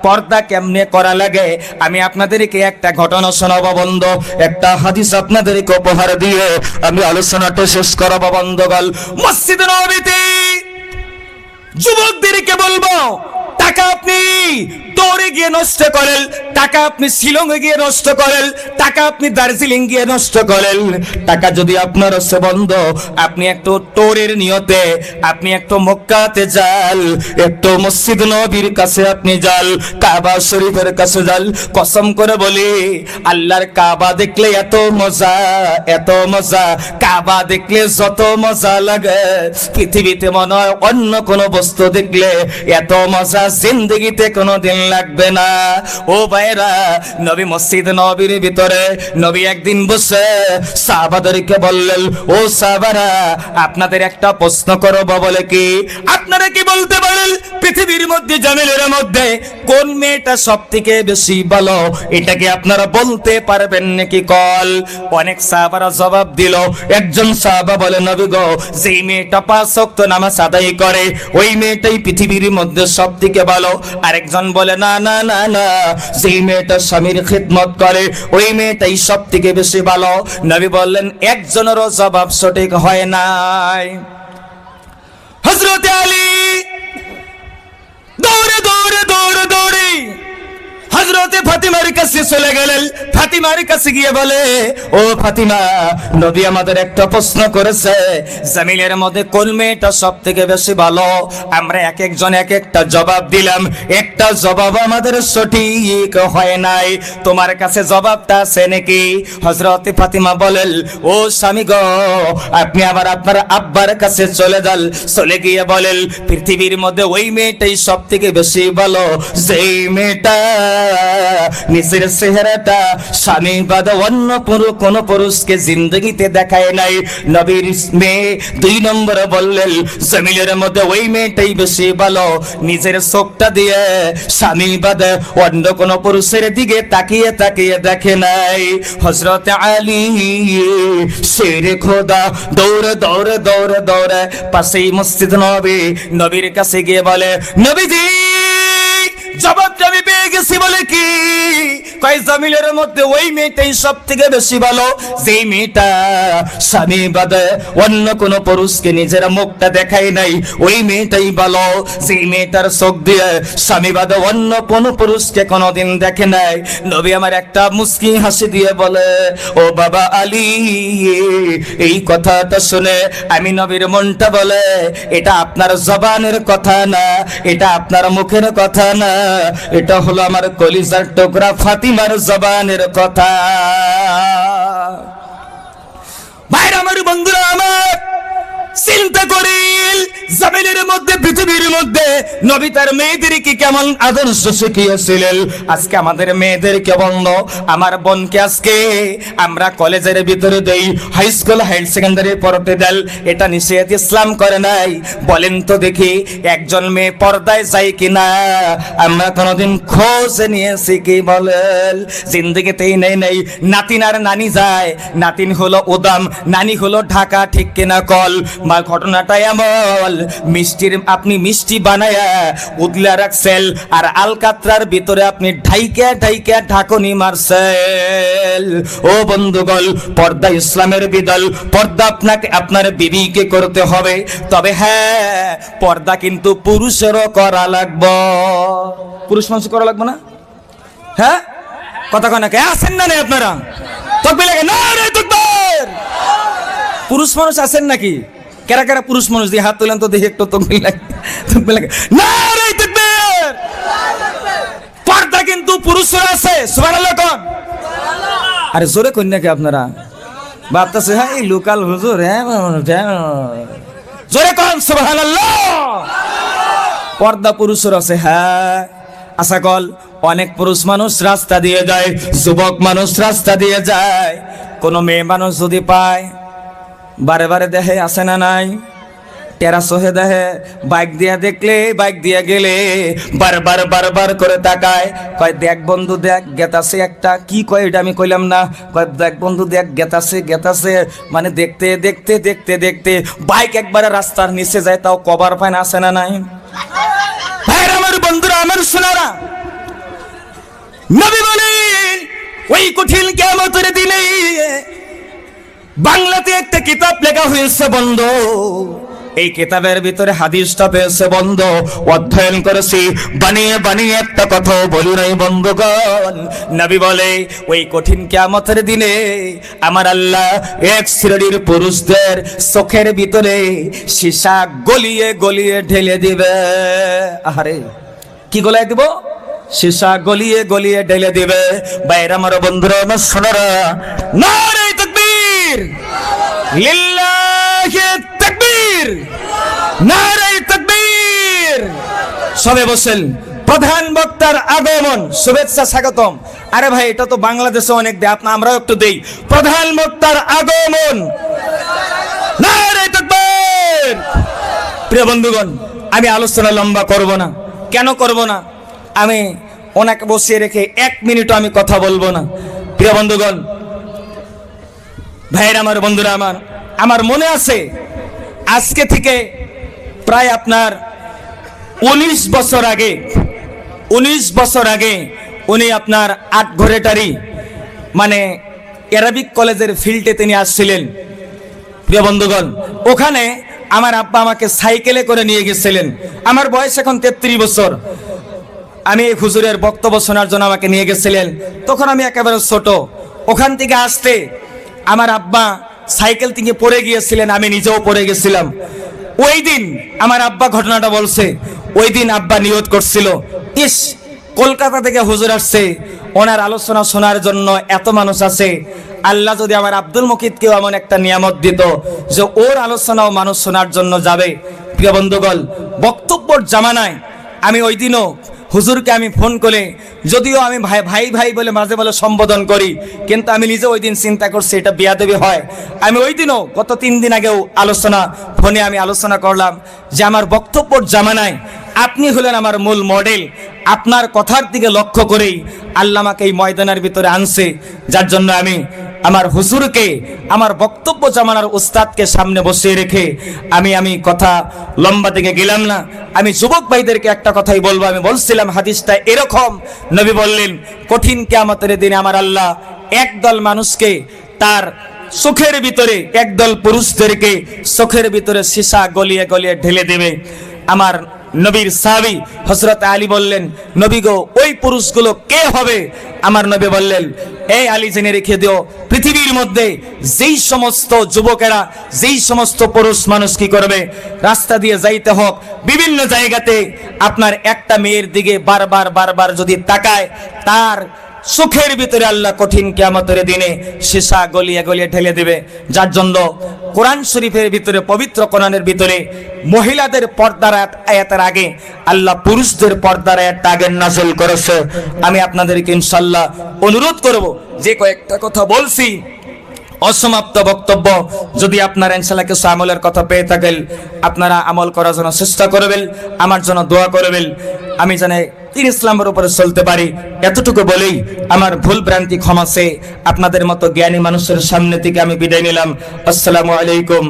পর্দা কেমনে করা লাগে আমি আপনাদেরকে একটা ঘটনা শোনাবো বন্ধু, একটা হাদিস আপনাদেরকে উপহার দিয়ে আমি আলোচনাটা শেষ করাবো বন্ধুগণ। মসজিদ নববীতে যুবকদেরকে বলবো, টাকা আপনি দৌড়ে গিয়ে নষ্ট করেন, টাকা আপনি শিলংয়ে গিয়ে নষ্ট করেন, টাকা আপনি দার্জিলিং গিয়ে নষ্ট করেন, টাকা যদি আপনার হচ্ছে বন্ধ, আপনি একটু টোরের নিয়তে আপনি একটু মক্কাতে যান, একটু মসজিদ নবীর কাছে আপনি যান, কাবা শরীফের কাছে যান। কসম করে বলি, আল্লাহর কাবা দেখলে এত মজা, এত মজা, কাবা দেখলে যত মজা লাগে পৃথিবীতে মনে হয় অন্য কোনো বস্তু দেখলে এত মজা জিন্দগিতে কোনোদিন লাগবে না। ও ভাইরা, নবী মসজিদ নবীর ভিতরে নবী একদিন বসে সাহাবাদেরকে বললেন, ও সাহাবারা আপনাদের একটা প্রশ্ন করব। বলে কি? আপনারা কি বলতে পারেন পৃথিবীর মধ্যে জামিলের মধ্যে কোন মেয়েটা সবথেকে বেশি ভালো? এটা কি আপনারা বলতে পারবেন নাকি? কল অনেক সাহাবারা জবাব দিল। একজন সাহাবা বলে, নবী গো, যেই মেয়েটা 5 ওয়াক্ত নামাজ আদায় করে ওই মেয়েটাই পৃথিবীর মধ্যে সবথেকে ভালো। আরেকজন বলে, না না না না, যেই মেয়েটা স্বামীর খিদমত করে ওই মেয়েটাই সবথেকে বেশি ভালো। নবী বললেন, একজনেরও জবাব সঠিক হয় নাই। হযরত আলী দৌড়ে দৌড়ে দৌড়ে দৌড়ে হযরতে ফাতিমার কাছে চলে গেলেন। ফাতিমার কাছে গিয়ে বলে, ও ফাতিমা, নবী আমাদের একটা প্রশ্ন করেছে, জামিলের মধ্যে কোন মেয়েটা সবথেকে বেশি ভালো? আমরা এক একজন এক একটা জবাব দিলাম, একটা জবাব আমাদের সঠিক হয় নাই। তোমার কাছে জবাবটা আছে নাকি? হযরতে ফাতিমা বলেন, ও স্বামী গো, আপনি আবার আপনার আব্বার কাছে চলে যান। চলে গিয়ে বলেন, পৃথিবীর মধ্যে ওই মেয়েটাই সবথেকে বেশি ভালো যেই মেয়েটা নিজের চেহারাটা স্বামী বাদে অন্য কোন পুরুষকে জিন্দগিতে দেখায় নাই। নবীর মেয়ে 2 নম্বরে বললেন, জামিলের মধ্যে ওই মেয়েটাই বেশি ভালো নিজের চোখটা দিয়ে স্বামী বাদে অন্য কোন পুরুষের দিকে তাকিয়ে তাকিয়ে দেখে নাই। হযরত আলী শেরে খোদা দৌড়ে দৌড়ে দৌড়ে দৌড়ে পাশেই মসজিদ নবী, নবীর কাছে গিয়ে বলে, নবীজি জবাবটা আমি পেয়ে গেছি। বলে কি? কয় জামিলের মধ্যে ওই মেয়েটাই সবথেকে বেশি ভালো যেই মেয়েটা স্বামী বাদে অন্য কোন পুরুষকে নিজের মুখটা দেখায় নাই, ওই মেয়েটাই ভালো যেই মেয়েটার চোখ দিয়ে স্বামী বাদে অন্য কোন পুরুষকে কোনোদিন দেখে নাই। নবী আমার একটা মুস্কি হাসি দিয়ে বলে, ও বাবা আলী, এই কথাটা শুনে আমি নবীর মনটা বলে, এটা আপনার জবানের কথা না, এটা আপনার মুখের কথা না, এটা হলো আমার কলিজার টুকরা ফাতিমার জবানের কথা। ভাইরা আমার, বন্ধুরা আমার, চিন্তা করেন জামিলের মধ্যে পৃথিবীর মধ্যে নবী তার মেয়েদেরকে কেমন আদর্শ শিখিয়েছিলেন। আজকে আমাদের মেয়েদেরকে বন্ধু, আমার বোনকে আজকে আমরা কলেজের ভিতরে দেই, হাই স্কুল হায়ার সেকেন্ডারি পড়তে দেন, এটা নিষেধ ইসলাম করে নাই। বলেন তো দেখি, একজন মেয়ে পর্দায় যায় কিনা? আমরা কোনোদিন খোঁজ নিয়েছি কি? বলেন, জিন্দগিতেই নেই নেই। নাতিন আর নানি যায়, নাতিন হলো উদাম, নানি হলো ঢাকা, ঠিক কিনা? কল মা, ঘটনাটা এমন, মিষ্টির আপনি মিষ্টি বানায়া উদলা রাখছেন আর আলকাতরার ভিতরে আপনি ঢাইকা ঢাইকা ঢাকনি মারছেন। ও বন্ধুগণ, পর্দা ইসলামের বিধান, পর্দা আপনাকে আপনার বিবিকে করতে হবে। তবে হ্যাঁ, পর্দা কিন্তু পুরুষেরও করা লাগবে। পুরুষ মানুষ করা লাগবে না? হ্যাঁ, কথা কয় না? কে আছেন না নেই আপনারা? তকবীর লাগে না রে, তকবীর। পুরুষ মানুষ আছেন নাকি? কারা কারা পুরুষ মানুষ দিয়ে হাত তোলেন তো দেখি একটু। তকবীর লাগে, তকবীর লাগে না রে, তকবীর। পর্দা কিন্তু পুরুষের আছে, সুবহানাল্লাহ কোন? আরে জোরে কই নাকি আপনারা? ভাবতেছে হ্যাঁ এই লোকাল হুজুর, হ্যাঁ জোরে কোন সুবহানাল্লাহ। পর্দা পুরুষের আছে, হ্যাঁ। আশা কল অনেক পুরুষ মানুষ রাস্তা দিয়ে যায়, যুবক মানুষ রাস্তা দিয়ে যায়, কোন মেয়ে মানুষ যদি পায় বারে বারে দেখে, আসে না নাই? টেরাস হয়ে দেখে, বাইক দিয়ে দেখলে, বাইক দিয়ে গেলে বারবার বারবার করে তাকায়, কয় দেখ বন্ধু দেখ গেতাছে একটা। কি কয় এটা আমি কইলাম না, কয় দেখ বন্ধু দেখ গেতাছে গেতাছে। মানে দেখতে দেখতে দেখতে দেখতে বাইক একবারে রাস্তার নিচে যায়, তাও কভার পায় না, আসে না নাই? ভাইরা আমার, বন্ধুরা আমার, শোনারা, নবী বলেন ওই কঠিন কিয়ামতের দিনে বাংলাতে একটা কিতাব লেখা হয়েছে বন্ধ, এই কিতাবের ভিতরে হাদিসটা পেয়েছে বন্ধ, অধ্যয়ন করেছি, বানিয়ে বানিয়ে একটা কথা বলি নাই বন্ধুগণ। নবী বলে ওই কঠিন কিয়ামতের দিনে আমার আল্লাহ এক শ্রেণীর পুরুষদের চোখের ভিতরে সীসা গলিয়ে গলিয়ে ঢেলে দিবে। আরে কি গলায় দিব? সীসা গলিয়ে গলিয়ে ঢেলে দিবে। বাইরে আমার বন্ধুরা, আমার সোনারা, নারে তাকবীর, লিল্লাহি তাকবীর, নারে তাকবীর। সবে বসেন। প্রধান বক্তার আগমন, শুভেচ্ছা স্বাগতম। আরে ভাই এটা তো বাংলাদেশে অনেক দেয়, আমরাও একটু দেই। প্রধান বক্তার আগমন, নারে তাকবীর। প্রিয় বন্ধুগণ, আমি আলোচনা লম্বা করব না। কেন করব না? আমি ওনাকে বসিয়ে রেখে 1 মিনিটও আমি কথা বলবো না। প্রিয় বন্ধুগণ, ভাইয়ের আমার, বন্ধুরা আমার, আমার মনে আছে আজকে থেকে প্রায় আপনার 19 বছর আগে, 19 বছর আগে উনি আপনার 8 ঘরেটারি মানে অ্যারাবিক কলেজের ফিল্ডে তিনি আসছিলেন। প্রিয় বন্ধুগণ, ওখানে আমার আব্বা আমাকে সাইকেলে করে নিয়ে গেছিলেন। আমার বয়স এখন 33 বছর। আমি এই হুজুরের বক্তব্য শোনার জন্য আমাকে নিয়ে গেছিলেন। তখন আমি একেবারে ছোট। ওখান থেকে আসতে আমার আব্বা সাইকেল থেকে পড়ে গিয়েছিলেন, আমি নিজেও পড়ে গেছিলাম। ওই দিন আমার আব্বা ঘটনাটা বলছে, ওই দিন আব্বা নিয়ত করছিল, ইস কলকাতা থেকে হুজুর আসছে, ওনার আলোচনা শোনার জন্য এত মানুষ আছে, আল্লাহ যদি আমার আব্দুল মুকিতকেও এমন একটা নিয়ামত দিত যে ওর আলোচনাও মানুষ শোনার জন্য যাবে। প্রিয় বন্ধুগণ, বক্তব্যর জামানায় আমি ওই দিনও হুজুরকে আমি ফোন করে, যদিও আমি ভাই ভাই ভাই বলে মাঝে মাঝে সম্বোধন করি, কিন্তু আমি নিজে ওই দিন চিন্তা করছি এটা বিয়াদবি হয়। আমি ওই দিনও গত 3 দিন আগেও ফোনে আমি আলোচনা করলাম যে আমার বক্তব্যর জামানায় আপনি হলেন আমার মূল মডেল। আপনার কথার দিকে লক্ষ্য করেই আল্লাহ আমাকে এই ময়দানের ভিতরে আনছে, যার জন্য আমি আমার হুজুরকে, আমার বক্তব্য জামানার উস্তাদকে সামনে বসিয়ে রেখে আমি কথা লম্বা দিকে গেলাম না। আমি যুবক ভাইদেরকে একটা কথাই বলবো। আমি বলছিলাম হাদিসটা এরকম, নবী বললেন কঠিন কিয়ামতের দিনে আমার আল্লাহ একদল মানুষকে তার চোখের ভিতরে, একদল পুরুষদেরকে চোখের ভিতরে সীসা গলিয়ে গলিয়ে ঢেলে দেবে। আমার নবীর সাহাবী হযরত আলী বললেন, নবী গো ওই পুরুষগুলো কে হবে? আমার নবী বললেন, এই আলী জেনে রেখে দিও, পৃথিবীর মধ্যে যেই সমস্ত যুবকেরা, যেই সমস্ত পুরুষ মানুষ কি করবে, রাস্তা দিয়ে যাইতে হোক, বিভিন্ন জায়গাতে আপনার একটা মেয়ের দিকে বারবার বারবার যদি তাকায়, তার চোখের ভিতরে আল্লাহ কঠিন কিয়ামতের দিনে সীসা গলিয়ে গলিয়ে ঢেলে দেবে। যার জন্য কোরআন শরীফের ভিতরে, পবিত্র কোরআনের ভিতরে মহিলাদের পর্দার আয়াতের আগে আল্লাহ পুরুষদের পর্দার আয়াতটা আগে নাযিল করেছে। আমি আপনাদেরকে ইনশাআল্লাহ অনুরোধ করব, যে কয়েকটা কথা বলছি অসমাপ্ত বক্তব্য, যদি আপনারা ইনশাআল্লাহ কিছু আমলের কথা পেয়ে থাকেন, আপনারা আমল করার জন্য চেষ্টা করবেন, আমার জন্য দোয়া করবেন, আমি জানি তিন ইসলামের উপরে চলতে পারি। এতটুকু বলেই আমার ভুল ভ্রান্তি ক্ষমা চেয়ে আপনাদের মতো জ্ঞানী মানুষের সামনে থেকে আমি বিদায় নিলাম। আসসালামু আলাইকুম।